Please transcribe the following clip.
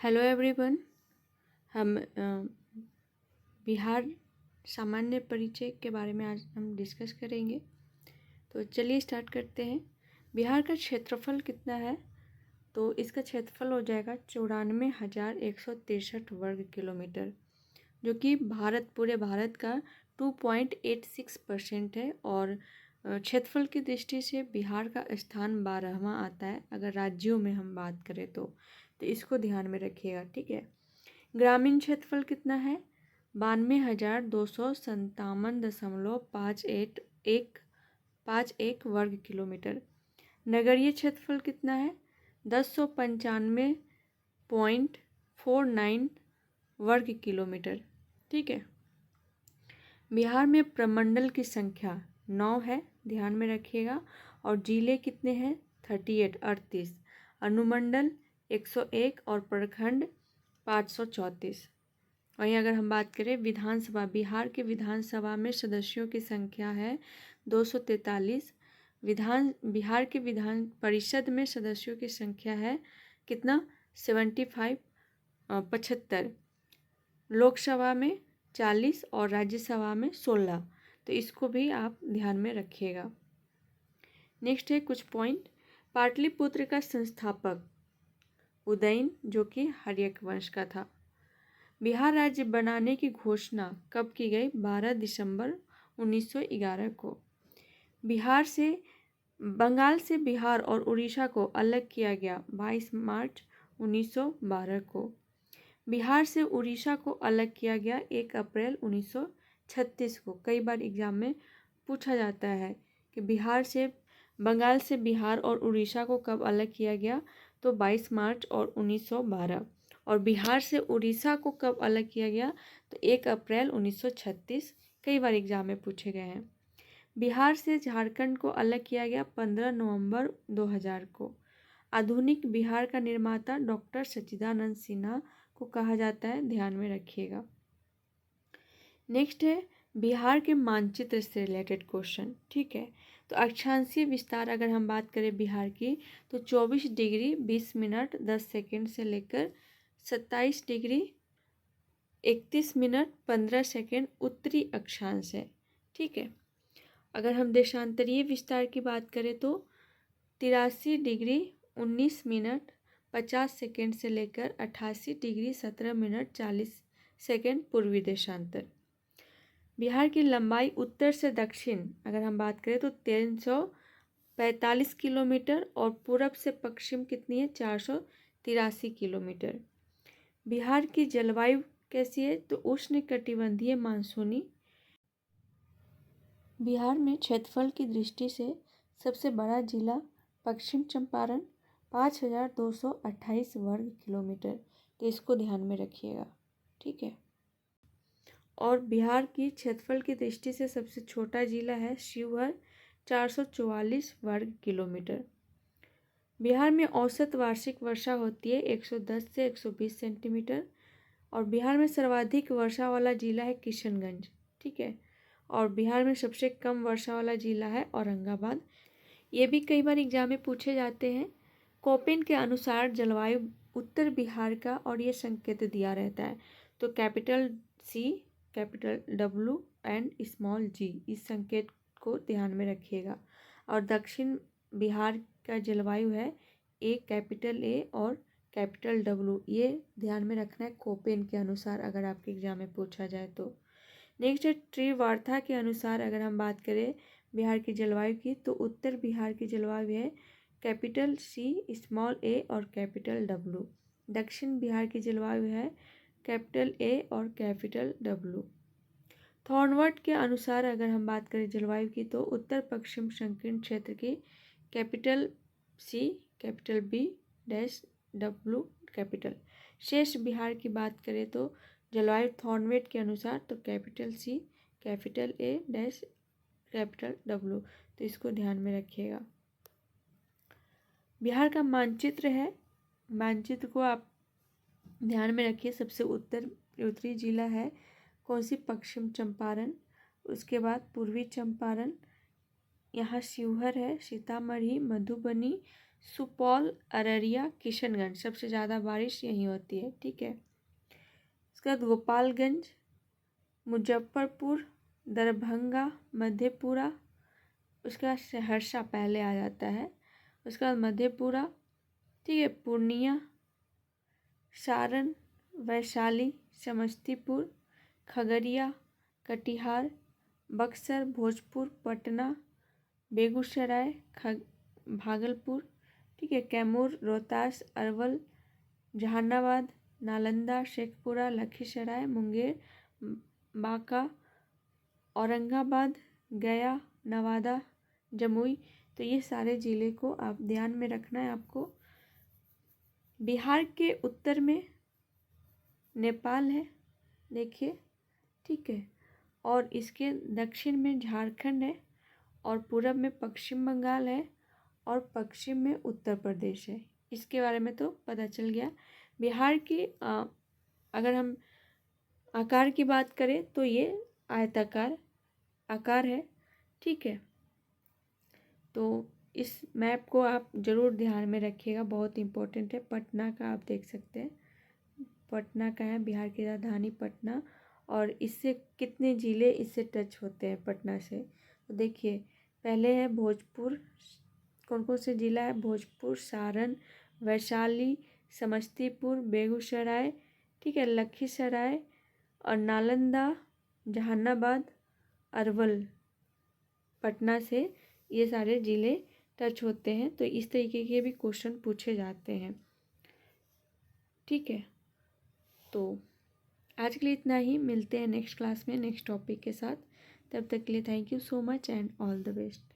Hello everyone. हम बिहार सामान्य परिचय के बारे में आज हम डिस्कस करेंगे। तो चलिए स्टार्ट करते हैं। बिहार का क्षेत्रफल कितना है? तो इसका क्षेत्रफल हो जाएगा 94,163 वर्ग किलोमीटर, जो कि पूरे भारत का 2.86% है। और क्षेत्रफल की दृष्टि से बिहार का स्थान 12वां आता है अगर राज्यों में हम बात करें तो इसको ध्यान में रखिएगा, ठीक है। ग्रामीण क्षेत्रफल कितना है? 92,257.51 वर्ग किलोमीटर। नगरीय क्षेत्रफल कितना है? 1095.49 वर्ग किलोमीटर, ठीक है। बिहार में प्रमंडल की संख्या 9 है, ध्यान में रखिएगा। और जिले कितने हैं? 38। अनुमंडल 101 और प्रखंड 534। वहीं अगर हम बात करें विधानसभा, बिहार के विधानसभा में सदस्यों की संख्या है 243। बिहार के विधान परिषद में सदस्यों की संख्या है कितना? 75। लोकसभा में 40 और राज्यसभा में 16। तो इसको भी आप ध्यान में रखिएगा। नेक्स्ट है कुछ पॉइंट। पाटलिपुत्र का संस्थापक उदयन, जो कि हर्यक वंश का था। बिहार राज्य बनाने की घोषणा कब की गई? 12 दिसंबर 1911 को। बंगाल से बिहार और उड़ीसा को अलग किया गया 22 मार्च 1912 को। बिहार से उड़ीसा को अलग किया गया 1 अप्रैल 1936 को। कई बार एग्जाम में पूछा जाता है कि बंगाल से बिहार और उड़ीसा को कब अलग किया गया, तो 22 मार्च और 1912। और बिहार से उड़ीसा को कब अलग किया गया, तो 1 अप्रैल 1936। कई बार एग्जाम में पूछे गए हैं। बिहार से झारखंड को अलग किया गया 15 नवंबर 2000 को। आधुनिक बिहार का निर्माता डॉक्टर सच्चिदानंद सिन्हा को कहा जाता है, ध्यान में रखिएगा। नेक्स्ट है बिहार के मानचित्र से रिलेटेड क्वेश्चन, ठीक है। तो अक्षांशीय विस्तार अगर हम बात करें बिहार की, तो 24 डिग्री 20 मिनट 10 सेकेंड से लेकर 27 डिग्री 31 मिनट 15 सेकेंड उत्तरी अक्षांश है, ठीक है। अगर हम देशांतरीय विस्तार की बात करें तो 83 डिग्री 19 मिनट 50 सेकेंड से लेकर 88 डिग्री 17 मिनट 40 सेकेंड पूर्वी देशांतर। बिहार की लंबाई उत्तर से दक्षिण अगर हम बात करें तो 345 किलोमीटर और पूरब से पश्चिम कितनी है? 483 किलोमीटर। बिहार की जलवायु कैसी है? तो उष्णकटिबंधीय मानसूनी। बिहार में क्षेत्रफल की दृष्टि से सबसे बड़ा जिला पश्चिम चंपारण 5228 वर्ग किलोमीटर। तो इसको ध्यान में रखिएगा, ठीक है। और बिहार की क्षेत्रफल की दृष्टि से सबसे छोटा जिला है शिवहर 444 वर्ग किलोमीटर। बिहार में औसत वार्षिक वर्षा होती है 110 से 120 सेंटीमीटर। और बिहार में सर्वाधिक वर्षा वाला जिला है किशनगंज, ठीक है। और बिहार में सबसे कम वर्षा वाला जिला है औरंगाबाद। ये भी कई बार एग्जाम में पूछे जाते हैं। कोपेन के अनुसार जलवायु उत्तर बिहार का, और ये संकेत दिया रहता है, तो capital C, capital W and small g, इस संकेत को ध्यान में रखिएगा। और दक्षिण बिहार का जलवायु है कैपिटल A और कैपिटल W, ये ध्यान में रखना है कोपेन के अनुसार अगर आपके एग्जाम में पूछा जाए तो। नेक्स्ट है त्रिवार्ता के अनुसार अगर हम बात करें बिहार की जलवायु की, तो उत्तर बिहार की जलवायु है कैपिटल C, स्मॉल a और कैपिटल W। दक्षिण बिहार की जलवायु है कैपिटल A और कैपिटल W। थॉर्नवर्ट के अनुसार अगर हम बात करें जलवायु की, तो उत्तर पश्चिम संकीर्ण क्षेत्र की capital C, capital B dash W capital. शेष बिहार की बात करें तो जलवायु थॉर्नवेट के अनुसार तो capital C, capital A dash capital W। तो इसको ध्यान में रखिएगा। बिहार का मानचित्र है, मानचित्र को आप ध्यान में रखिए। सबसे उत्तरी जिला है कौन सी? पश्चिम चंपारण। उसके बाद पूर्वी चंपारण, यहाँ शिवहर है, सीतामढ़ी, मधुबनी, सुपौल, अररिया, किशनगंज, सबसे ज़्यादा बारिश यहीं होती है, ठीक है। उसके बाद गोपालगंज, मुजफ्फरपुर, दरभंगा, मधेपुरा, उसके बाद सहरसा पहले आ जाता है, उसके बाद मधेपुरा, ठीक है, पूर्णिया, सारण, वैशाली, समस्तीपुर, खगड़िया, कटिहार, बक्सर, भोजपुर, पटना, बेगूसराय, भागलपुर, ठीक है, कैमूर, रोहतास, अरवल, जहानाबाद, नालंदा, शेखपुरा, लखीसराय, मुंगेर, बांका, औरंगाबाद, गया, नवादा, जमुई। तो ये सारे ज़िले को आप ध्यान में रखना है आपको। बिहार के उत्तर में नेपाल है, देखिए, ठीक है, और इसके दक्षिण में झारखंड है, और पूरब में पश्चिम बंगाल है, और पश्चिम में उत्तर प्रदेश है। इसके बारे में तो पता चल गया। बिहार की अगर हम आकार की बात करें तो ये आयताकार आकार है, ठीक है। तो इस मैप को आप ज़रूर ध्यान में रखिएगा, बहुत इम्पोर्टेंट है। पटना का आप देख सकते हैं, पटना का है, बिहार की राजधानी पटना, और इससे कितने ज़िले इससे टच होते हैं पटना से। तो देखिए, पहले है भोजपुर, कौन कौन से ज़िला है, भोजपुर, सारण, वैशाली, समस्तीपुर, बेगूसराय, ठीक है, लखीसराय, और नालंदा, जहानाबाद, अरवल, पटना से ये सारे ज़िले टच होते हैं। तो इस तरीके के भी क्वेश्चन पूछे जाते हैं, ठीक है। तो आज के लिए इतना ही, मिलते हैं नेक्स्ट क्लास में नेक्स्ट टॉपिक के साथ। तब तक के लिए thank you so much and all the best.